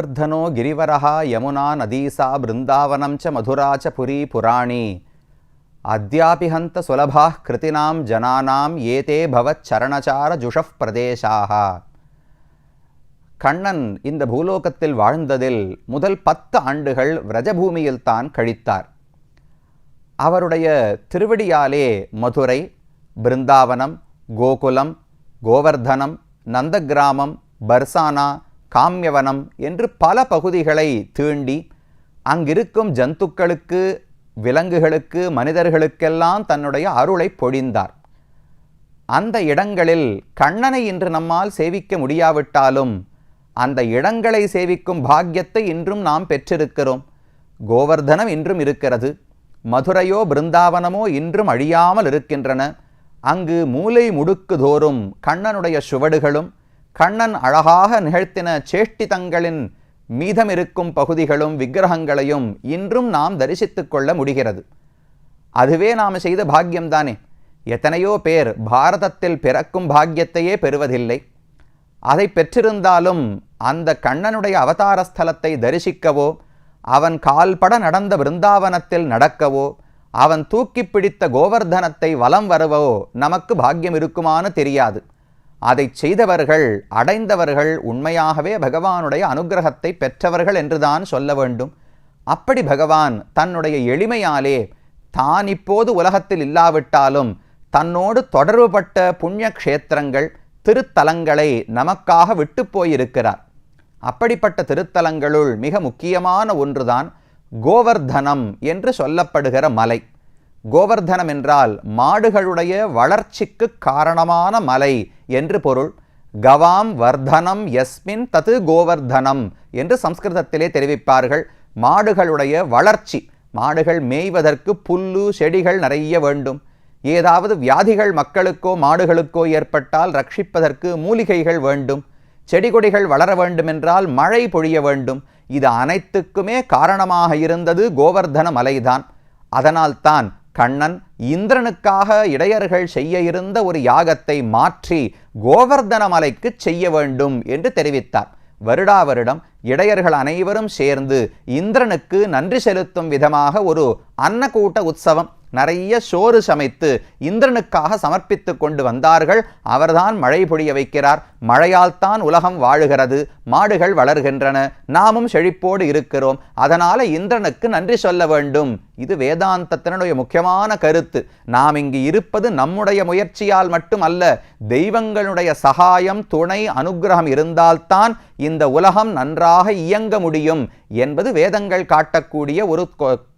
गोवर्धनो गिरिवरः यमुना नदीसा बृन्दावनं च मधुरा च पुरी पुराणी अद्यापि हन्त सुलभाः कृतिनां जनानां ஏதே भवच्चरणचार जुषः பிரதேசாः. கண்ணன் இந்த பூலோகத்தில் வாழ்ந்ததில் முதல் 10 ஆண்டுகள் விரஜபூமியில் தான் கழித்தார். அவருடைய திருவடியாலே மதுரை, பிருந்தாவனம், கோகுலம், கோவர்தனம், நந்தகிராமம், பர்சானா, காம்யவனம் என்று பல பகுதிகளை தீண்டி அங்கிருக்கும் ஜந்துக்களுக்கு, விலங்குகளுக்கு, மனிதர்களுக்கெல்லாம் தன்னுடைய அருளை பொழிந்தார். அந்த இடங்களில் கண்ணனை இன்று நம்மால் சேவிக்க முடியாவிட்டாலும் அந்த இடங்களை சேவிக்கும் பாக்கியத்தை இன்றும் நாம் பெற்றிருக்கிறோம். கோவர்தனம் இன்றும் இருக்கிறது. மதுரையோ பிருந்தாவனமோ இன்றும் அழியாமல் இருக்கின்றன. அங்கு மூலை முடுக்கு தோறும் கண்ணனுடைய சுவடுகளும் கண்ணன் அழகாக நிகழ்த்தின சேஷ்டிதங்களின் மீதமிருக்கும் பகுதிகளும் விக்கிரகங்களையும் இன்றும் நாம் தரிசித்து கொள்ள முடிகிறது. அதுவே நாம் செய்த பாக்கியம்தானே. எத்தனையோ பேர் பாரதத்தில் பிறக்கும் பாக்கியத்தையே பெறுவதில்லை. அதை பெற்றிருந்தாலும் அந்த கண்ணனுடைய அவதாரஸ்தலத்தை தரிசிக்கவோ, அவன் கால்பட நடந்த பிருந்தாவனத்தில் நடக்கவோ, அவன் தூக்கி பிடித்த கோவர்தனத்தை வலம் வரவோ நமக்கு பாக்கியம் இருக்குமான்னு தெரியாது. அதை செய்தவர்கள், அடைந்தவர்கள் உண்மையாகவே பகவானுடைய அனுகிரகத்தை பெற்றவர்கள் என்றுதான் சொல்ல வேண்டும். அப்படி பகவான் தன்னுடைய எளிமையாலே தான் இப்போது உலகத்தில் இல்லாவிட்டாலும் தன்னோடு தொடர்புபட்ட புண்ணிய க்ஷேத்திரங்கள், திருத்தலங்களை நமக்காக விட்டு போயிருக்கிறார். அப்படிப்பட்ட திருத்தலங்களுள் மிக முக்கியமான ஒன்றுதான் கோவர்தனம் என்று சொல்லப்படுகிற மலை. கோவர்தனம் என்றால் மாடுகளுடைய வளர்ச்சிக்கு காரணமான மலை என்று பொருள். கவாம் வர்தனம் யஸ்மின் தது கோவர்தனம் என்று சம்ஸ்கிருதத்திலே தெரிவிப்பார்கள். மாடுகளுடைய வளர்ச்சி, மாடுகள் மேய்வதற்கு புல்லு செடிகள் நிறைய வேண்டும். ஏதாவது வியாதிகள் மக்களுக்கோ மாடுகளுக்கோ ஏற்பட்டால் ரட்சிப்பதற்கு மூலிகைகள் வேண்டும். செடி கொடிகள் வளர வேண்டுமென்றால் மழை பொழிய வேண்டும். இது அனைத்துக்குமே காரணமாக இருந்தது கோவர்தன மலைதான். அதனால்தான் கண்ணன் இந்திரனுக்காக இடையர்கள் செய்ய இருந்த ஒரு யாகத்தை மாற்றி கோவர்தன மலைக்கு செய்ய வேண்டும் என்று தெரிவித்தார். வருடா வருடம் இடையர்கள் அனைவரும் சேர்ந்து இந்திரனுக்கு நன்றி செலுத்தும் விதமாக ஒரு அன்னக்கூட்ட உற்சவம், நிறைய சோறு சமைத்து இந்திரனுக்காக சமர்ப்பித்து கொண்டு வந்தார்கள். அவர்தான் மழை பொழிய வைக்கிறார். மழையால் தான் உலகம் வாழுகிறது, மாடுகள் வளர்கின்றன, நாமும் செழிப்போடு இருக்கிறோம். அதனால இந்திரனுக்கு நன்றி சொல்ல வேண்டும். இது வேதாந்தத்தினுடைய முக்கியமான கருத்து. நாம் இங்கு இருப்பது நம்முடைய முயற்சியால் மட்டும் அல்ல, தெய்வங்களுடைய சகாயம், துணை, அனுகிரகம் இருந்தால்தான் இந்த உலகம் நன்றாக இயங்க முடியும் என்பது வேதங்கள் காட்டக்கூடிய ஒரு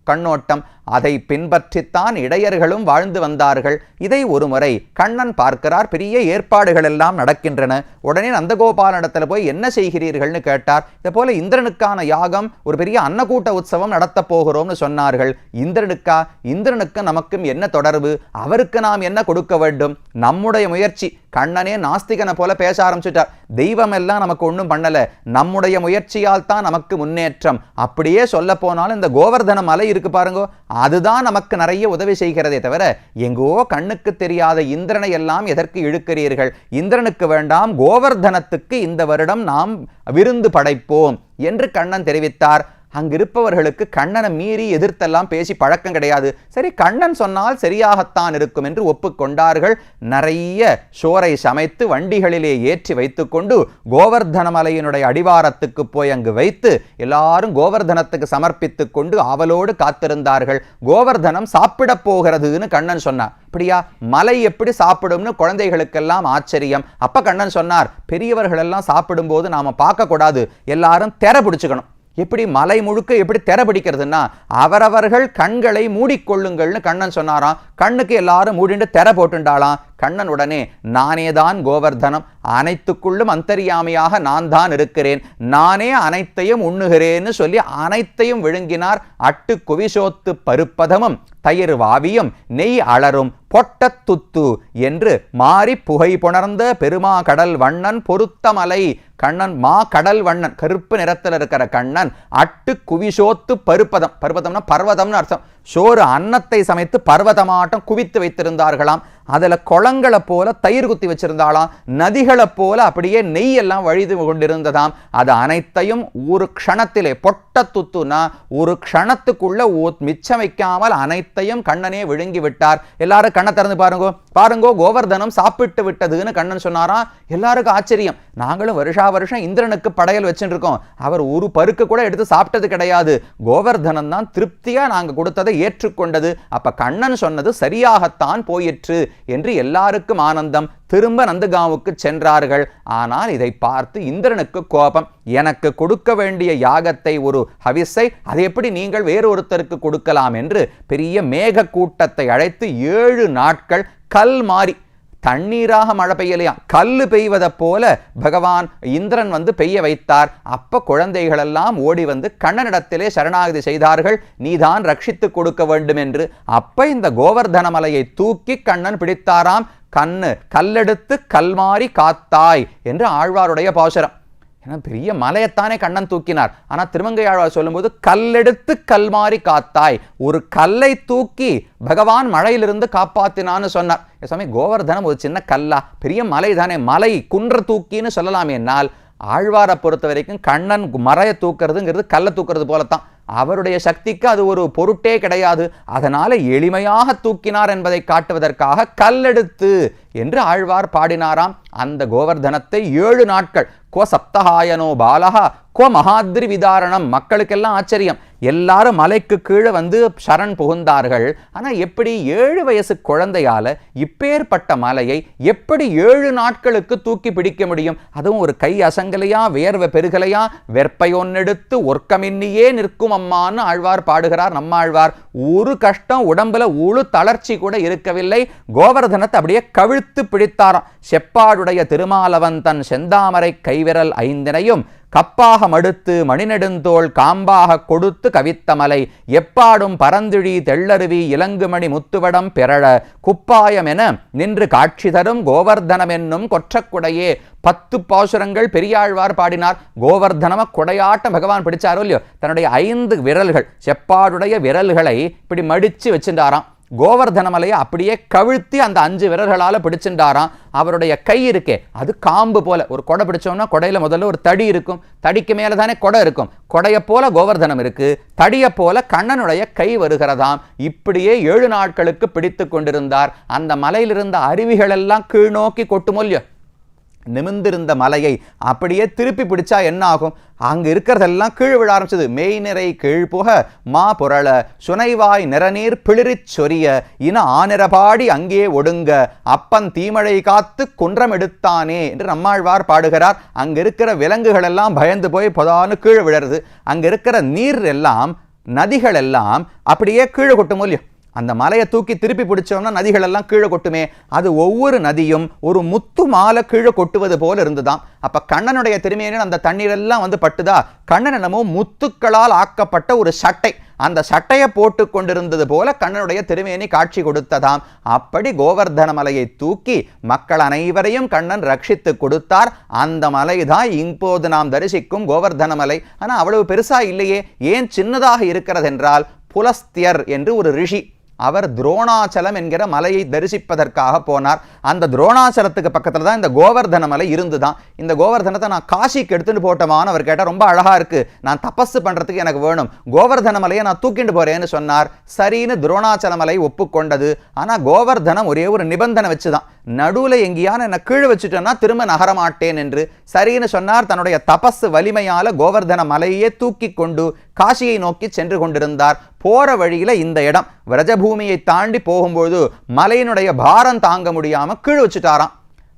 கண்ணோட்டம். அதை பின்பற்றித்தான் இடையர்களும் வாழ்ந்து வந்தார்கள். இதை ஒருமுறை கண்ணன் பார்க்கிறார். பெரிய ஏற்பாடுகள் எல்லாம் நடக்கின்றன. உடனே நந்தகோபாலனிடத்தில் போய் என்ன செய்கிறீர்கள்னு கேட்டார். இது போல இந்திரனுக்கான யாகம், ஒரு பெரிய அன்னக்கூட்ட உற்சவம் நடத்த போகிறோம்னு சொன்னார்கள். இந்திரனுக்கு நமக்கும் என்ன தொடர்பு? அவருக்கு நாம் என்ன கொடுக்க வேண்டும்? நம்முடைய முயற்சி. கண்ணனே நாஸ்திகனை போல பேச ஆரம்பிச்சுட்டார். தெய்வம் எல்லாம் நமக்கு ஒன்றும் பண்ணல, நம்முடைய முயற்சியால் தான் நமக்கு முன்னேற்றம். அப்படியே சொல்ல போனாலும் இந்த கோவர்தன மலை இருக்கு பாருங்க, அதுதான் நமக்கு நிறைய உதவி செய்கிறதே தவிர எங்கோ கண்ணுக்கு தெரியாத இந்திரனை எல்லாம் எதற்கு இழுக்கிறீர்கள்? இந்திரனுக்கு வேண்டாம், கோவர்தனத்துக்கு இந்த வருடம் நாம் விருந்து படைப்போம் என்று கண்ணன் தெரிவித்தார். அங்கிருப்பவர்களுக்கு கண்ணனை மீறி எதிர்த்தெல்லாம் பேசி பழக்கம் கிடையாது. சரி, கண்ணன் சொன்னால் சரியாகத்தான் இருக்கும் என்று ஒப்புக்கொண்டார்கள். நிறைய சோரை சமைத்து வண்டிகளிலே ஏற்றி வைத்துக்கொண்டு கோவர்தன மலையினுடைய அடிவாரத்துக்கு போய் அங்கு வைத்து எல்லாரும் கோவர்தனத்துக்கு சமர்ப்பித்து கொண்டு ஆவலோடு காத்திருந்தார்கள். கோவர்தனம் சாப்பிடப் போகிறதுன்னு கண்ணன் சொன்னார். அப்படியா, மலை எப்படி சாப்பிடும்னு குழந்தைகளுக்கெல்லாம் ஆச்சரியம். அப்ப கண்ணன் சொன்னார், பெரியவர்கள் எல்லாம் சாப்பிடும்போது நாம பார்க்க கூடாது, எல்லாரும் தெர பிடிச்சுக்கணும். எப்படி மலை முழுக்க எப்படி தெர பிடிக்கிறதுன்னா, அவரவர்கள் கண்களை மூடிக்கொள்ளுங்கள்னு கண்ணன் சொன்னாராம். கண்ணுக்கு எல்லாரும் மூடிண்டு தெர போட்டுண்டாளாம். கண்ணன் உடனே, நானேதான் கோவர்தனம், அனைத்துக்குள்ளும் அந்தரியாமையாக நான் தான் இருக்கிறேன், நானே அனைத்தையும் உண்ணுகிறேன்னு சொல்லி அனைத்தையும் விழுங்கினார். அட்டு குவிசோத்து பருப்பதமும் தயிர் வாவியும் நெய் அலரும் பொட்டத்துத்து என்று மாறி புகை புணர்ந்த பெருமா கடல் வண்ணன் பொருத்தமலை. கண்ணன் மா கடல் வண்ணன், கருப்பு நிறத்தில் இருக்கிற கண்ணன் அட்டு குவிசோத்து பருப்பதம், பருப்பதம்னா பர்வதம்னு அர்த்தம். சோறு அன்னத்தை சமைத்து பர்வதமாட்டம் குவித்து வைத்திருந்தார்களாம். அதில் குளங்களை போல தயிர் குத்தி வச்சிருந்தாலாம், நதிகளை போல அப்படியே நெய் எல்லாம் வழிது கொண்டிருந்ததாம். அது அனைத்தையும் ஒரு க்ஷணத்திலே பொட்ட துத்துனா ஒரு க்ஷணத்துக்குள்ள மிச்சம் வைக்காமல் அனைத்தையும் கண்ணனே விழுங்கி விட்டார். எல்லாரும் கண்ணை திறந்து பாருங்கோ பாருங்கோ, கோவர்தனம் சாப்பிட்டு விட்டதுன்னு கண்ணன் சொன்னாராம். எல்லாருக்கும் ஆச்சரியம். நாங்களும் வருஷா வருஷம் இந்திரனுக்கு படையல் வச்சுட்டு இருக்கோம், அவர் ஒரு பருக்கு கூட எடுத்து சாப்பிட்டது கிடையாது. கோவர்தனம் தான் திருப்தியா நாங்க கொடுத்ததை ஏற்றுக்கொண்டது. அப்ப கண்ணன் சொன்னது சரியாகத்தான் போயிற்று என்று எல்லாருக்கும் ஆனந்தம். திரும்ப நந்தகாவுக்கு சென்றார்கள். ஆனால் இதை பார்த்து இந்திரனுக்கு கோபம். எனக்கு கொடுக்க வேண்டிய யாகத்தை, ஒரு ஹவிஸை, அதை எப்படி நீங்கள் வேறொருத்தருக்கு கொடுக்கலாம் என்று பெரிய மேக கூட்டத்தை அழைத்து 7 நாட்கள் கல் மாறி, தண்ணீராக மழை பெய்யலையா, கல்லு பெய்வதை போல பகவான் இந்திரன் பெய்ய வைத்தார். அப்ப குழந்தைகள் எல்லாம் ஓடி கண்ணனிடத்திலே சரணாகதி செய்தார்கள், நீதான் ரட்சித்து கொடுக்க வேண்டும் என்று. அப்ப இந்த கோவர்தன மலையை தூக்கி கண்ணன் பிடித்தாராம். கல்லெடுத்து கல்மாரி காத்தாய் என்று ஆழ்வாருடைய பாசுரம். ஏன்னா பெரிய மலையத்தானே கண்ணன் தூக்கினார். ஆனால் திருமங்கை ஆழ்வார் சொல்லும்போது கல்லெடுத்து கல்மாரி காத்தாய், ஒரு கல்லை தூக்கி பகவான் மழையிலிருந்து காப்பாத்தினான்னு சொன்னார். சாமி, கோவர்தனம் ஒரு சின்ன கல்லா, பெரிய மலை தானே, மலை குன்ற தூக்கின்னு சொல்லலாமே. என்னால் ஆழ்வாரை பொறுத்த வரைக்கும் கண்ணன் மறையை தூக்குறதுங்கிறது கல்லை தூக்குறது போலத்தான். அவருடைய சக்திக்கு அது ஒரு பொருட்டே கிடையாது. அதனால எளிமையாக தூக்கினார் என்பதை காட்டுவதற்காக கல்லெடுத்து என்று ஆழ்வார் பாடினாராம். அந்த கோவர்தனத்தை 7 நாட்கள் கோ சப்தஹாயனோ பாலகா கோ மகாத்ரி விதாரணம். மக்களுக்கெல்லாம் ஆச்சரியம். எல்லாரும் மலைக்கு கீழே சரண் புகுந்தார்கள். ஆனால் எப்படி 7 வயசு குழந்தையால இப்பேற்பட்ட மலையை எப்படி 7 நாட்களுக்கு தூக்கி பிடிக்க முடியும்? அதுவும் ஒரு கை அசங்கலையா, வேர்வை பெருகலையா, வெற்பையொன்னெடுத்து ஒர்க்கமின்னியே நிற்கும் அம்மான்னு ஆழ்வார் பாடுகிறார் நம்மாழ்வார். ஒரு கஷ்டம், உடம்புல உழு தளர்ச்சி கூட இருக்கவில்லை. கோவர்தனத்தை அப்படியே கவிழ்த்து பிடித்தாராம். செப்பாடுடைய திருமாலவன் தன் செந்தாமரை கைவிரல் 5 கப்பாக மடுத்து மணிநெடுந்தோள் காம்பாக கொடுத்து கவித்த மலை, எப்பாடும் பரந்திழி தெள்ளருவி இலங்குமணி முத்துவடம் பெறழ குப்பாயம் என நின்று காட்சி தரும் கோவர்தனம் என்னும் கொற்றக்குடையே. 10 பாசுரங்கள் பெரியாழ்வார் பாடினார். கோவர்தனம குடையாட்டம் பகவான் பிடிச்சாரோ இல்லையோ, தன்னுடைய 5 விரல்கள், செப்பாடுடைய விரல்களை இப்படி மடிச்சு வச்சுட்டாராம். கோவர்தன மலையை அப்படியே கவிழ்த்தி அந்த 5 விரல்களால பிடிச்சுட்டாராம். அவருடைய கை இருக்கே, அது காம்பு போல. ஒரு கொடை பிடிச்சோம்னா கொடையில முதல்ல ஒரு தடி இருக்கும், தடிக்கு மேல தானே கொடை இருக்கும். கொடையை போல கோவர்தனம் இருக்கு, தடியை போல கண்ணனுடைய கை வருகிறதாம். இப்படியே 7 நாட்களுக்கு பிடித்து கொண்டிருந்தார். அந்த மலையிலிருந்த அருவிகள் எல்லாம் கீழ் நோக்கி கொட்டுமொல்லியோ, நிமிர்ந்திருந்த மலையை அப்படியே திருப்பி பிடிச்சா என்ன ஆகும்? அங்கு இருக்கிறதெல்லாம் கீழ் விழ ஆரம்பிச்சது. மெய் நிறை கீழ் புக மா புரள சுனைவாய் நிறநீர் பிளிரிச் சொரிய இன ஆனிரபாடி அங்கே ஒடுங்க அப்பன் தீமழை காத்து குன்றம் எடுத்தானே என்று நம்மாழ்வார் பாடுகிறார். அங்க இருக்கிற விலங்குகள் எல்லாம் பயந்து போய் பொதான்னு கீழே விழருது. அங்க இருக்கிற நீர் எல்லாம், நதிகள் எல்லாம் அப்படியே கீழே கொட்டும் இல்லையோ. அந்த மலையை தூக்கி திருப்பி பிடிச்சோம்னா நதிகள் எல்லாம் கீழே கொட்டுமே. அது ஒவ்வொரு நதியும் ஒரு முத்து மாலை கீழே கொட்டுவது போல இருந்துதான். அப்ப கண்ணனுடைய திருமேனியில் அந்த தண்ணீர் எல்லாம் பட்டுதா. கண்ணன் என்னமோ முத்துக்களால் ஆக்கப்பட்ட ஒரு சட்டை, அந்த சட்டையை போட்டு கொண்டிருந்தது போல கண்ணனுடைய திருமேனி காட்சி கொடுத்ததாம். அப்படி கோவர்தன மலையை தூக்கி மக்கள் அனைவரையும் கண்ணன் ரட்சித்து கொடுத்தார். அந்த மலை தான் இப்போது நாம் தரிசிக்கும் கோவர்தன மலை. ஆனால் அவ்வளவு பெருசா இல்லையே. ஏன் சின்னதாக இருக்கிறது என்றால், புலஸ்தியர் என்று ஒரு ரிஷி, அவர் துரோணாச்சலம் என்கிற மலையை தரிசிப்பதற்காக போனார். அந்த துரோணாச்சலத்துக்கு பக்கத்தில் தான் இந்த கோவர்தன மலை இருந்துதான். இந்த கோவர்தனத்தை நான் காசிக்கு எடுத்துட்டு போட்டோமான்னு அவர் கேட்டார். ரொம்ப அழகா இருக்கு, நான் தபஸ் பண்றதுக்கு எனக்கு வேணும், கோவர்தன மலையை நான் தூக்கிட்டு போறேன்னு சொன்னார். சரின்னு துரோணாச்சல மலை ஒப்புக்கொண்டது. ஆனா கோவர்தனம் ஒரே ஒரு நிபந்தனை வச்சுதான், நடுவில் எங்கேயான என்னை கீழே வச்சுட்டோன்னா திரும்ப நகரமாட்டேன் என்று. சரின்னு சொன்னார். தன்னுடைய தபஸ் வலிமையால கோவர்தன மலையே தூக்கி கொண்டு காசியை நோக்கி சென்று கொண்டிருந்தார். போற வழியில இந்த இடம் விரஜபூமியை தாண்டி போகும்போது மலையினுடைய பாரம் தாங்க முடியாம கீழே வச்சுட்டாராம்.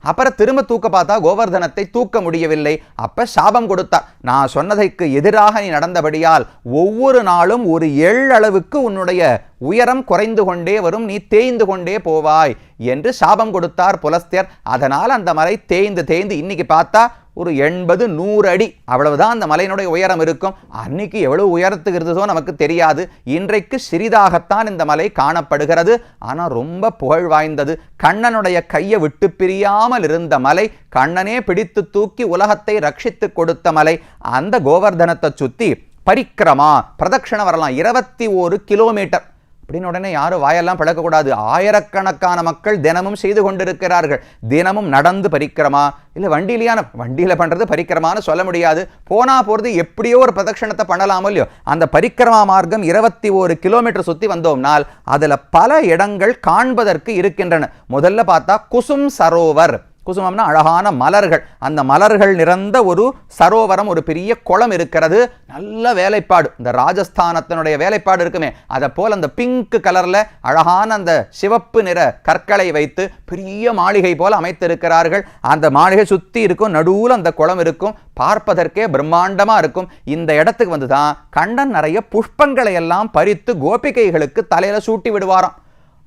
அப்புறம் திரும்ப தூக்க பார்த்தா கோவர்தனத்தை தூக்க முடியவில்லை. அப்ப சாபம் கொடுத்தார். நான் சொன்னதைக்கு எதிராக நீ நடந்தபடியால் ஒவ்வொரு நாளும் ஒரு எள்ளளவுக்கு உன்னுடைய உயரம் குறைந்து கொண்டே வரும், நீ தேய்ந்து கொண்டே போவாய் என்று சாபம் கொடுத்தார் புலஸ்தியர். அதனால் அந்த மலை தேய்ந்து தேய்ந்து இன்னைக்கு பார்த்தா ஒரு 80-100 அடி அவ்வளவுதான் அந்த மலையினுடைய உயரம் இருக்கும். அன்னைக்கு எவ்வளவு உயரத்துக்கு இருந்ததோ நமக்கு தெரியாது. இன்றைக்கு சிறிதாகத்தான் இந்த மலை காணப்படுகிறது. ஆனால் ரொம்ப புகழ் வாய்ந்தது. கண்ணனுடைய கையை விட்டு பிரியாமல் இருந்த மலை, கண்ணனே பிடித்து தூக்கி உலகத்தை ரட்சித்து கொடுத்த மலை. அந்த கோவர்தனத்தை சுத்தி பரிக்கிரமா பிரதட்சணம் வரலாம். 21 கிலோமீட்டர் அப்படின்னு உடனே யாரும் வாயெல்லாம் பிளக்கக்கூடாது. ஆயிரக்கணக்கான மக்கள் தினமும் செய்து கொண்டிருக்கிறார்கள். தினமும் நடந்து பரிக்கிரமா, இல்லை வண்டியில் பண்ணுறது பரிக்கிரமான்னு சொல்ல முடியாது. போனா போகிறது எப்படியோ ஒரு பிரதட்சணத்தை பண்ணலாமோ இல்லையோ, அந்த பரிக்கிரமா மார்க்கம் 21 கிலோமீட்டர் சுற்றி வந்தோம்னால் அதில் பல இடங்கள் காண்பதற்கு இருக்கின்றன. முதல்ல பார்த்தா குசும் சரோவர். குசுமம்னா அழகான மலர்கள். அந்த மலர்கள் நிறைந்த ஒரு சரோவரம், ஒரு பெரிய குளம் இருக்கிறது. நல்ல வேலைப்பாடு, இந்த ராஜஸ்தானத்தினுடைய வேலைப்பாடு இருக்குமே, அதை போல் அந்த பிங்க் கலர்ல அழகான அந்த சிவப்பு நிற கற்களை வைத்து பெரிய மாளிகை போல் அமைத்திருக்கிறார்கள். அந்த மாளிகை சுத்தி இருக்கும், நடுவில் அந்த குளம் இருக்கும், பார்ப்பதற்கே பிரம்மாண்டமா இருக்கும். இந்த இடத்துக்கு வந்துதான் கண்ணன் நிறைய புஷ்பங்களை எல்லாம் பறித்து கோபிகைகளுக்கு தலையில சூட்டி விடுவாராம்.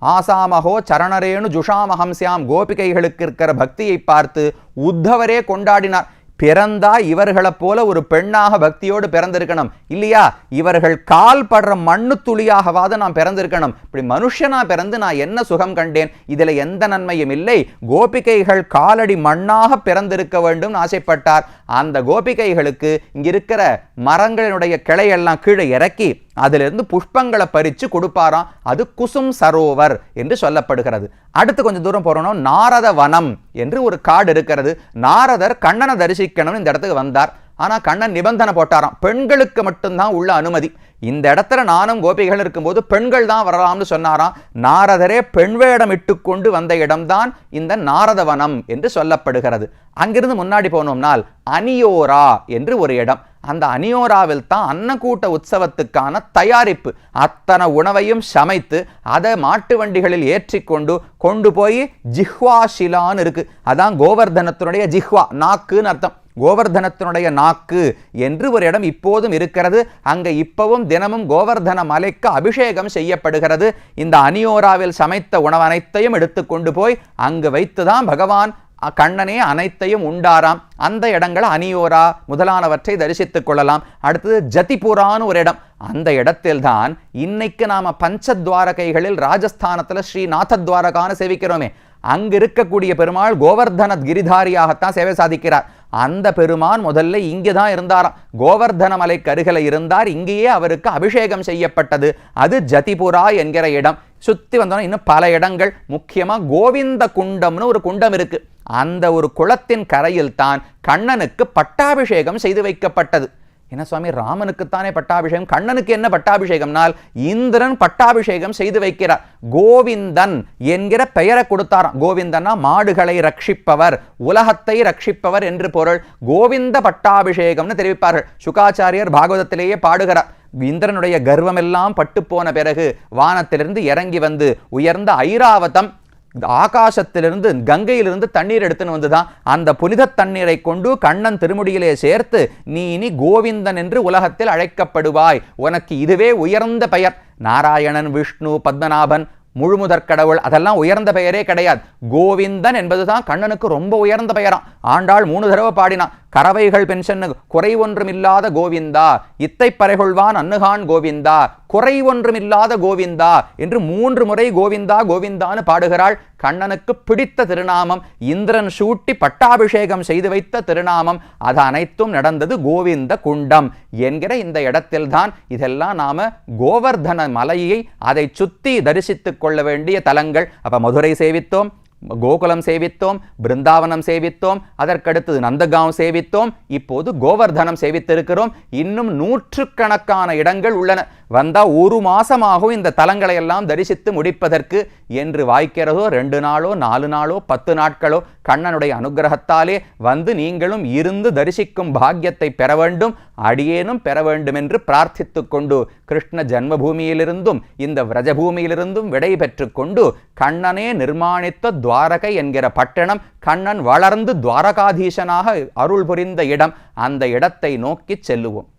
ஆசாமகோ சரணரேணு ஜுஷாமஹம்ஸ்யாம். கோபிகைகளுக்கு இருக்கிற பக்தியை பார்த்து உத்தவரே கொண்டாடினார். பிறந்தா இவர்களை போல ஒரு பெண்ணாக பக்தியோடு பிறந்திருக்கணும், இல்லையா இவர்கள் கால் படுற மண்ணு துளியாகவாது நான் பிறந்திருக்கணும். இப்படி மனுஷனா பிறந்து நான் என்ன சுகம் கண்டேன், இதுல எந்த நன்மையும் இல்லை. கோபிகைகள் காலடி மண்ணாக பிறந்திருக்க வேண்டும் ஆசைப்பட்டார். அந்த கோபிகைகளுக்கு இங்க இருக்கிற மரங்களினுடைய கிளையெல்லாம் கீழே இறக்கி அதிலிருந்து புஷ்பங்களை பறித்து கொடுப்பாராம். அது குசும் சரோவர் என்று சொல்லப்படுகிறது. அடுத்து கொஞ்சம் தூரம் போறோம்னா நாரத வனம் என்று ஒரு காடு இருக்கிறது. நாரதர் கண்ணனை தரிசிக்கணும்னு இந்த இடத்துக்கு வந்தார். ஆனா கண்ணன் நிபந்தனை போட்டாராம், பெண்களுக்கு மட்டும்தான் உள்ள அனுமதி. இந்த இடத்துல நானும் கோபிகள் இருக்கும்போது பெண்கள் தான் வரலாம்னு சொன்னாராம். நாரதரே பெண் வேடம் இட்டுக்கொண்டு வந்த இடம்தான் இந்த நாரதவனம் என்று சொல்லப்படுகிறது. அங்கிருந்து முன்னாடி போனோம்னால் அனியோரா என்று ஒரு இடம். அந்த அனியோராவில் தான் அன்னக்கூட்ட உற்சவத்துக்கான தயாரிப்பு. அத்தனை உணவையும் சமைத்து அதை மாட்டு வண்டிகளில் ஏற்றி கொண்டு போய் ஜிஹ்வாஷிலான்னு இருக்கு. அதான் கோவர்தனத்தினுடைய ஜிஹ்வா, நாக்குன்னு அர்த்தம். கோவர்தனத்தினுடைய நாக்கு என்று ஒரு இடம் இப்போதும் இருக்கிறது. அங்க இப்பவும் தினமும் கோவர்தன மலைக்கு அபிஷேகம் செய்யப்படுகிறது. இந்த அனியோராவில் சமைத்த உணவு அனைத்தையும் எடுத்துக்கொண்டு போய் அங்கு வைத்துதான் பகவான் கண்ணனே அனைத்தையும் உண்டாராம். அந்த இடங்களை அனியோரா முதலானவற்றை தரிசித்துக் கொள்ளலாம். அடுத்தது ஜதிபுரான்னு ஒரு இடம். அந்த இடத்தில்தான் இன்னைக்கு நாம பஞ்சத்வாரகைகளில் ராஜஸ்தானத்துல ஸ்ரீநாதத்வாரகான்னு சேவிக்கிறோமே, அங்கு இருக்கக்கூடிய பெருமாள் கோவர்தன கிரிதாரியாகத்தான் சேவை சாதிக்கிறார். அந்த பெருமான் முதல்ல இங்கேதான் இருந்தாராம். கோவர்தன மலைக்கு அருகில இருந்தார். இங்கேயே அவருக்கு அபிஷேகம் செய்யப்பட்டது. அது ஜதிபுரா என்கிற இடம். சுத்தி வந்தோம்னா இன்னும் பல இடங்கள். முக்கியமா கோவிந்த குண்டம்னு ஒரு குண்டம் இருக்கு. அந்த ஒரு குளத்தின் கரையில் தான் கண்ணனுக்கு பட்டாபிஷேகம் செய்து வைக்கப்பட்டது. என்ன சுவாமி, ராமனுக்குத்தானே பட்டாபிஷேகம், கண்ணனுக்கு என்ன பட்டாபிஷேகம்னால் இந்திரன் பட்டாபிஷேகம் செய்து வைக்கிறார். கோவிந்தன் என்கிற பெயரை கொடுத்தாராம். கோவிந்தன்னா மாடுகளை ரட்சிப்பவர், உலகத்தை ரட்சிப்பவர் என்று பொருள். கோவிந்த பட்டாபிஷேகம்னு தெரிவிப்பார்கள். சுகாச்சாரியர் பாகவதத்திலேயே பாடுகிறார். இந்திரனுடைய கர்வம் எல்லாம் பட்டு போன பிறகு வானத்திலிருந்து இறங்கி வந்து உயர்ந்த ஐராவதம் ஆகாசத்திலிருந்து கங்கையிலிருந்து தண்ணீர் எடுத்துன்னு வந்துதான் அந்த புனித தண்ணீரை கொண்டு கண்ணன் திருமுடியிலே சேர்த்து நீ இனி கோவிந்தன் என்று உலகத்தில் அழைக்கப்படுவாய், உனக்கு இதுவே உயர்ந்த பெயர். நாராயணன், விஷ்ணு, பத்மநாபன், முழுமுதற் கடவுள் அதெல்லாம் உயர்ந்த பெயரே கிடையாது. கோவிந்தன் என்பதுதான் கண்ணனுக்கு ரொம்ப உயர்ந்த பெயராம். ஆண்டாள் 3 தடவை பாடினான். கறவைகள் பென்ஷன் குறை ஒன்றுமில்லாத கோவிந்தா, இத்தை பறைகொள்வான் அன்னுகான் கோவிந்தா, குறை ஒன்றுமில்லாத கோவிந்தா என்று 3 முறை கோவிந்தா கோவிந்தான்னு பாடுகிறாள். கண்ணனுக்கு பிடித்த திருநாமம், இந்திரன் சூட்டி பட்டாபிஷேகம் செய்து வைத்த திருநாமம். அது அனைத்தும் நடந்தது கோவிந்த குண்டம் என்கிற இந்த இடத்தில்தான். இதெல்லாம் நாம கோவர்தன மலையை அதை சுத்தி தரிசித்துக் கொள்ள வேண்டிய தலங்கள். அப்ப மதுரை சேவித்தோம், கோகுலம் சேவித்தோம், பிருந்தாவனம் சேவித்தோம், அதற்கடுத்தது நந்தகாம் சேவித்தோம், இப்போது கோவர்தனம் சேவித்திருக்கிறோம். இன்னும் 100கணக்கான இடங்கள் உள்ளன. வந்தா 1 மாசமாகும் இந்த தலங்களை எல்லாம் தரிசித்து முடிப்பதற்கு என்று வாய்க்கிறதோ. 2 நாளோ 4 நாளோ 10 நாட்களோ கண்ணனுடைய அனுகிரகத்தாலே வந்து நீங்களும் இருந்து தரிசிக்கும் பாக்கியத்தை பெற வேண்டும், அடியேனும் பெற வேண்டும் என்று பிரார்த்தித்துக் கொண்டு கிருஷ்ண ஜன்மபூமியிலிருந்தும் இந்த விரஜபூமியிலிருந்தும் விடை பெற்று கொண்டு கண்ணனே நிர்மாணித்த துவாரகை என்கிற பட்டணம், கண்ணன் வளர்ந்து துவாரகாதீசனாக அருள் புரிந்த இடம், அந்த இடத்தை நோக்கி செல்லுவோம்.